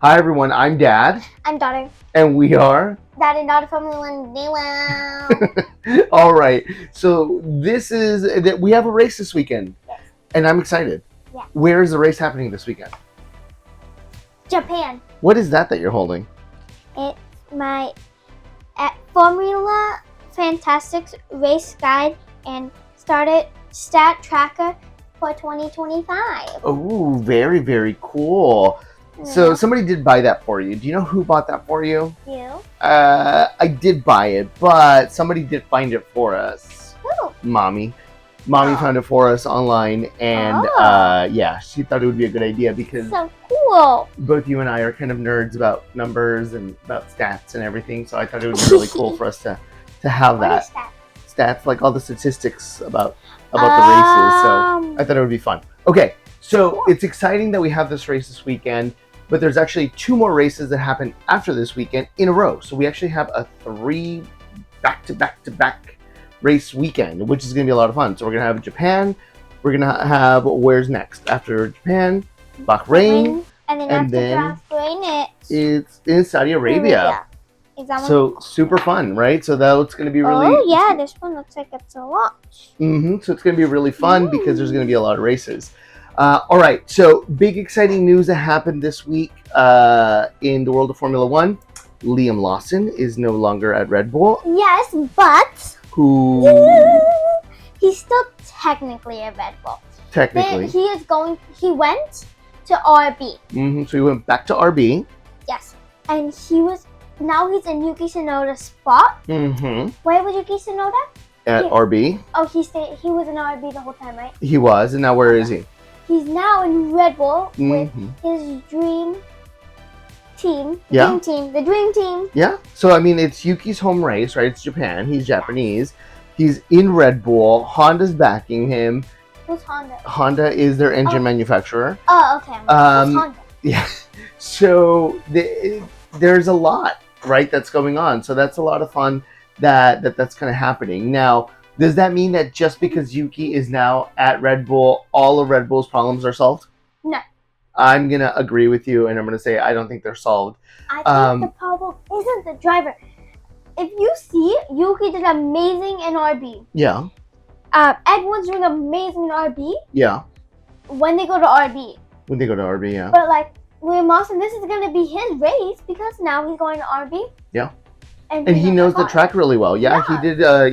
Hi everyone, I'm Dad. I'm daughter. And we are Dad and daughter Formula One. Wow. all right. So we have a race this weekend. Yes. And I'm excited. Yeah. Where is the race happening this weekend? Japan. What is that you're holding? It's my Formula Fantastics race guide and stat tracker for 2025. Oh, very, very cool. So somebody did buy that for you. Do you know who bought that for you? You? I did buy it, but somebody did find it for us. Who? Mommy found it for us online, and yeah, she thought it would be a good idea because so cool. Both you and I are kind of nerds about numbers and about stats and everything, so I thought it would be really cool for us to have that. What is stats, like all the statistics about the races. So I thought it would be fun. Okay, so it's exciting that we have this race this weekend, but there's actually 2 more races that happen after this weekend in a row. So we actually have a 3 back-to-back race weekend, which is going to be a lot of fun. So we're going to have Japan. We're going to have, where's next? After Japan, Bahrain. And then Bahrain, it's in Saudi Arabia. So super fun, right? So that's going to be really... Oh yeah, this one looks like it's a lot. So it's going to be really fun because there's going to be a lot of races. All right, so big exciting news that happened this week in the world of Formula One. Liam Lawson is no longer at Red Bull. Yes, but he's still technically at Red Bull. Technically. He went to RB. So he went back to RB. Yes, and now he's in Yuki Tsunoda's spot. Where was Yuki Tsunoda? At RB. Oh, he was in RB the whole time, right? He was, and now where is he? He's now in Red Bull with his dream team. The dream team. Yeah. So I mean, it's Yuki's home race, right? It's Japan. He's Japanese. He's in Red Bull. Honda's backing him. Who's Honda? Honda is their engine manufacturer. Oh, okay. Who's Honda? Yeah. So there's a lot, right, that's going on. So that's a lot of fun that's kind of happening. Now, does that mean that just because Yuki is now at Red Bull, all of Red Bull's problems are solved? No. I'm going to agree with you, and I'm going to say I don't think they're solved. I think the problem isn't the driver. If you see, Yuki did amazing in RB. Yeah. Everyone's doing amazing in RB. Yeah. When they go to RB. When they go to RB, yeah. But like Liam Lawson, this is going to be his race because now he's going to RB. Yeah. And he knows the track really well. Yeah.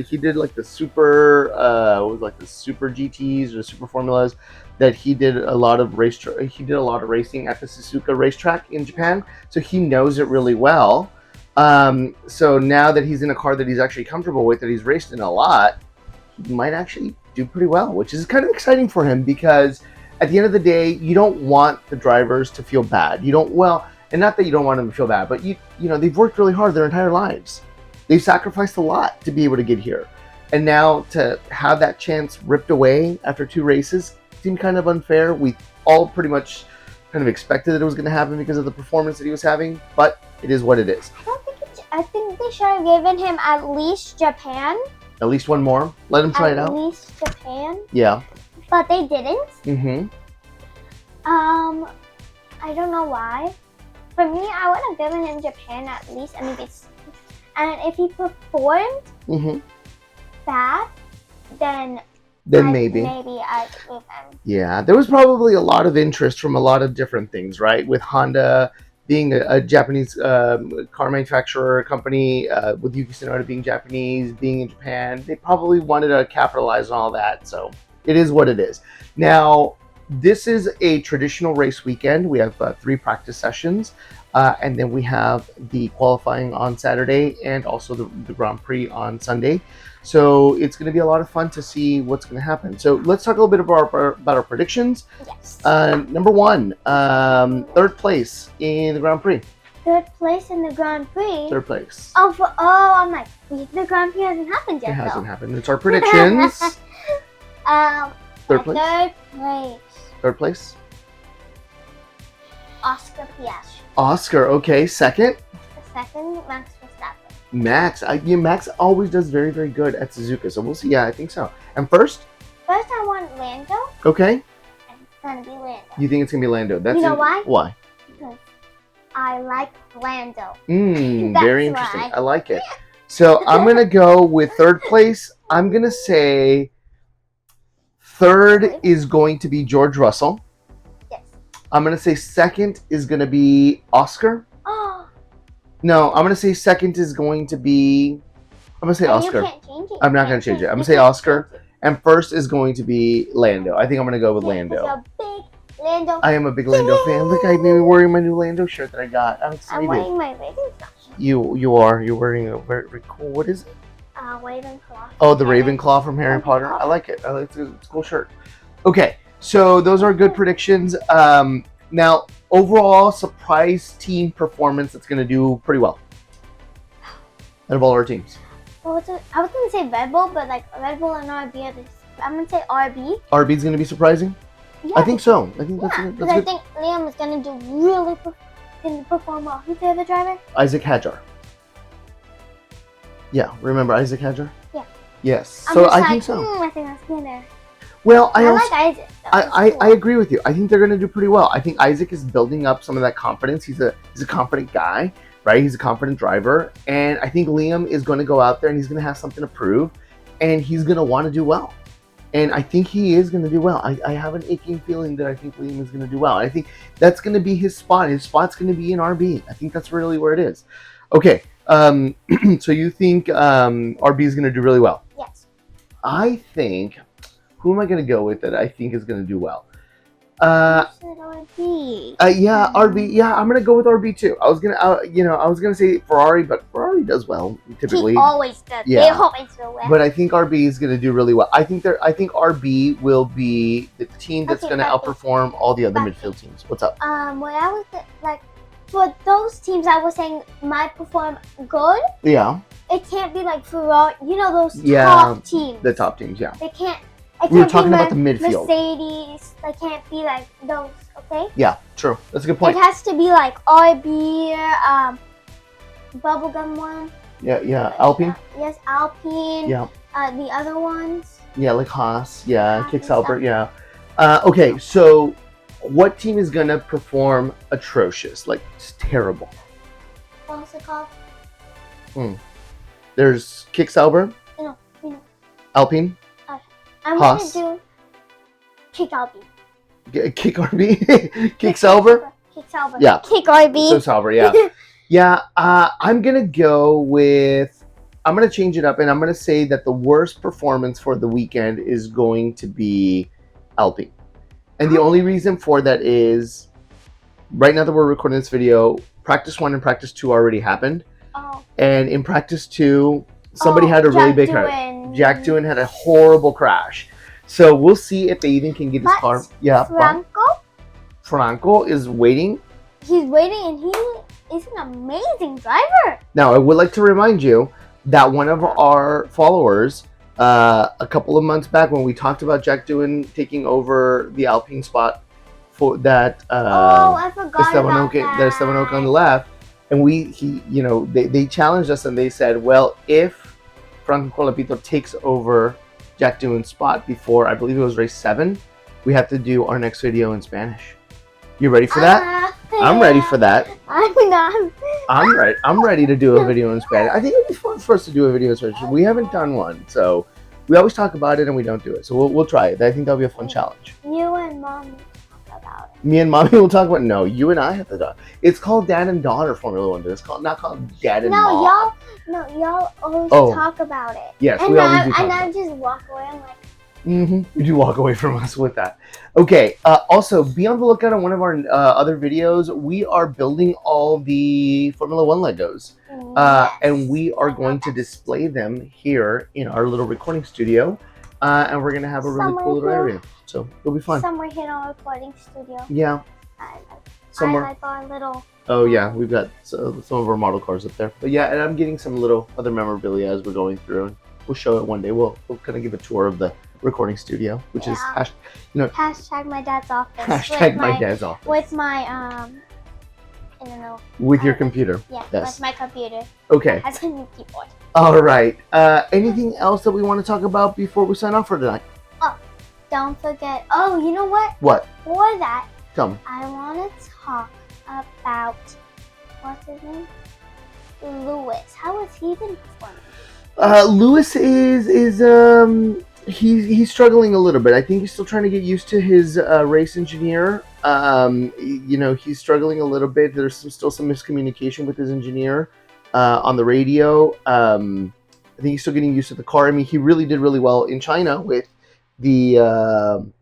He did like the super the super GTs or super formulas that he did a lot of racing at the Suzuka racetrack in Japan. So he knows it really well. So now that he's in a car that he's actually comfortable with, that he's raced in a lot, he might actually do pretty well, which is kind of exciting for him because at the end of the day, you don't want the drivers to feel bad. And not that you don't want them to feel bad, but you know, they've worked really hard their entire lives. They've sacrificed a lot to be able to get here. And now to have that chance ripped away after 2 races seemed kind of unfair. We all pretty much kind of expected that it was going to happen because of the performance that he was having, but it is what it is. I think they should have given him at least Japan. At least one more. Let him try it out. At least Japan. Yeah. But they didn't. I don't know why. For me, I would have given him Japan at least, and if he performed bad, then maybe I'd give him. Yeah, there was probably a lot of interest from a lot of different things, right? With Honda being a Japanese car manufacturer company, with Yuki Tsunoda being Japanese, being in Japan, they probably wanted to capitalize on all that. So it is what it is. Now, this is a traditional race weekend. We have 3 practice sessions, and then we have the qualifying on Saturday and also the Grand Prix on Sunday. So it's going to be a lot of fun to see what's going to happen. So let's talk a little bit about our predictions. Yes. Number 1, 3rd place in the Grand Prix. 3rd place in the Grand Prix? 3rd place. I'm like, the Grand Prix hasn't happened yet. It hasn't happened. It's our predictions. 3rd place. 3rd place. 3rd place. Oscar Piastri. Oscar, okay. 2nd. The 2nd, Max Verstappen. Max always does very, very good at Suzuka, so we'll see. Yeah, I think so. And 1st? First, I want Lando. Okay. And it's gonna be Lando. You think it's gonna be Lando? You know why? Why? Because I like Lando. Very interesting. why. I like it. So I'm gonna go with third place. I'm gonna say third is going to be George Russell. Yes. I'm gonna say second is gonna be Oscar. Oh. No, I'm gonna say second is going to be. I'm gonna say Oscar. You can't change it. I'm not gonna change it. I'm gonna say Oscar. And first is going to be Lando. I think I'm gonna go with Lando. You're a big Lando. I am a big Lando fan. Look, I'm wearing my new Lando shirt that I got. I'm excited. I'm wearing my Ravenclaw. You are. You're wearing a very, very cool. What is it? Ravenclaw. Oh, the Ravenclaw from Harry Potter. I like it. I like it. It's a cool shirt. Okay, so those are good predictions. Now, overall surprise team performance that's gonna do pretty well out of all our teams. I was gonna say Red Bull, but like Red Bull and RB are I'm gonna say RB. RB's gonna be surprising. Yeah, I think so. I think that's because good. I think Liam is gonna do really perform well. Who's the other driver? Isaac Hadjar. Yeah, remember Isaac Hadjar? Yeah. Yes. So I think so. I think that's gonna. Well, I like Isaac. I agree with you. I think they're gonna do pretty well. I think Isaac is building up some of that confidence. He's a confident guy, right? He's a confident driver, and I think Liam is going to go out there and he's going to have something to prove, and he's going to want to do well. And I think he is going to do well. I have an aching feeling that I think Liam is going to do well. And I think that's going to be his spot. His spot's going to be in RB. I think that's really where it is. Okay. So you think RB is going to do really well? Yes. I think. Who am I going to go with that I think is going to do well? RB. Yeah, RB. Yeah, I'm gonna go with RB too. I was gonna say Ferrari, but Ferrari does well typically. He always does. Yeah. They always do well. But I think RB is gonna do really well. I think RB will be the team that's gonna outperform all the other midfield teams. What's up? What I was like, for those teams I was saying might perform good. Yeah. It can't be like Ferrari. You know those top teams. The top teams, yeah. They can't. We were talking about the midfield. Mercedes, they can't be like those, okay? Yeah, true. That's a good point. It has to be like RB, bubblegum one. Yeah. Alpine? Yes, Alpine. Yeah. The other ones. Yeah, like Haas. Yeah, Kix Albert. Yeah. Okay, so what team is gonna perform atrocious? Like, it's terrible. What's it called? There's Kix Albert. No. Alpine. I'm Haas. gonna do Kick Alpine. Kick RB? Kick Sauber? Kick Sauber. Yeah. Kick RB. So Sauber, yeah. Yeah, I'm going to go with... I'm going to change it up, and I'm going to say that the worst performance for the weekend is going to be Alpine. And the only reason for that is, right now that we're recording this video, Practice 1 and Practice 2 already happened. Oh. And in Practice 2, somebody had a really big crash. Jack Doohan had a horrible crash. So we'll see if they even can get his car. Yeah. Franco is waiting. He's waiting, and he is an amazing driver. Now, I would like to remind you that one of our followers, a couple of months back when we talked about Jack Doohan taking over the Alpine spot for that I forgot about that. There's Esteban Ocon on the left, and they challenged us and they said, well, if Franco Colapinto takes over Jack Doohan's spot before, I believe it was race 7, we have to do our next video in Spanish. You ready for that? I'm ready for that. I'm not. I'm ready to do a video in Spanish. I think it'd be fun for us to do a video in Spanish. We haven't done one, so we always talk about it and we don't do it. So we'll try it. I think that'll be a fun challenge. You and Mom talk about it. Me and Mommy will talk about it. No, you and I have to talk. It's called Dad and Daughter Formula 1. It's not called Dad and Mom. Y'all always talk about it. Yes, and we always do talk and about I just walk away. I'm like. You do walk away from us with that. Okay. Also, be on the lookout on one of our other videos. We are building all the Formula 1 Legos. And we are going to display them here in our little recording studio. And we're going to have a really cool little area. So it'll be fun. Somewhere here in our recording studio. Yeah. Somewhere. I like our little... Oh, yeah. We've got some of our model cars up there. But yeah, and I'm getting some little other memorabilia as we're going through. And we'll show it one day. We'll kind of give a tour of the recording studio, which is hashtag my dad's office. Hashtag my dad's office. With my I don't know. With your computer. Yeah, yes. with my computer. Okay. It has a new keyboard. All right. Anything else that we want to talk about before we sign off for tonight? Oh, don't forget. Oh, you know what? What? For that, Tell me. I want to talk about what's his name? Lewis. How has he been performing? Lewis he's struggling a little bit. I think he's still trying to get used to his race engineer. He's struggling a little bit. There's still some miscommunication with his engineer on the radio. I think he's still getting used to the car. I mean, he really did really well in China with the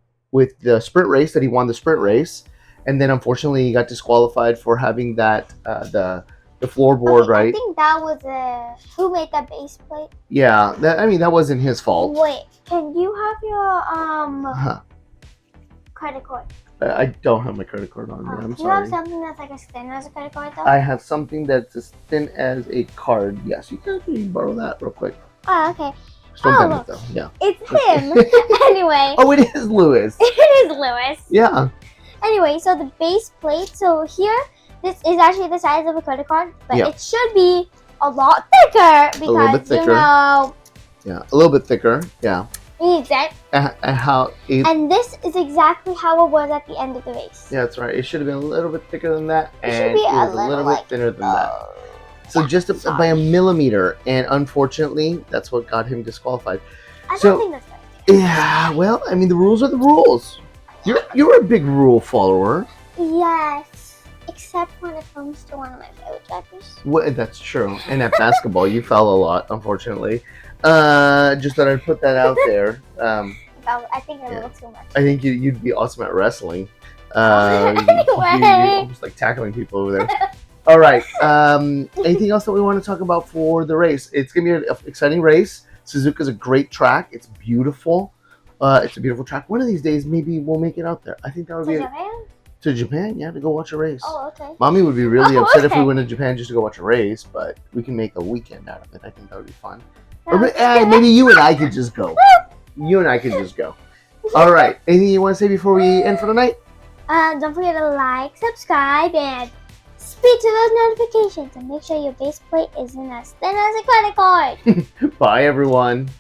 sprint race that he won the sprint race, and then unfortunately he got disqualified for having that the floorboard, okay, right? I think that was who made that base plate? Yeah, that wasn't his fault. Wait, can you have your credit card? I don't have my credit card on me. I'm Do you have sorry. something that's like as thin as a credit card though? I have something that's as thin as a card. Yes, you can borrow that real quick. Oh, okay. Just don't bend look. it though. Yeah. It's him. Anyway. Oh, it is Lewis. It is Lewis. Yeah. Anyway, so the base plate. So here, this is actually the size of a credit card, but Yeah. it should be a lot thicker because little bit thicker. Yeah, a little bit thicker. Yeah. Needs it. And this is exactly how it was at the end of the race. Yeah, that's right. It should have been a little bit thicker than that, It should and be it was a little bit thinner than that. So yeah, just by a millimeter, and unfortunately, that's what got him disqualified. I So- don't think that's right. Yeah, well, I mean, the rules are the rules. You're a big rule follower. Yes, except when it comes to one of my favorite drivers. Well, that's true. And at basketball, you fell a lot, unfortunately. Just thought I'd put that out there. I think a little too much. I think you'd be awesome at wrestling. Anyway. You're almost like tackling people over there. All right. Anything else that we want to talk about for the race? It's going to be an exciting race. Suzuka's a great track. It's beautiful. It's a beautiful track. One of these days, maybe we'll make it out there. I think that would To be Japan? to Japan. Yeah, to go watch a race. Oh, okay. Mommy would be really Oh, upset if we okay. went to Japan just to go watch a race, but we can make a weekend out of it. I think that would be fun. Or No. maybe you and I could just go. You and I could just go. All right. Anything you want to say before we end for the night? Don't forget to like, subscribe, and speak to those notifications, and make sure your base plate isn't as thin as a credit card. Bye, everyone.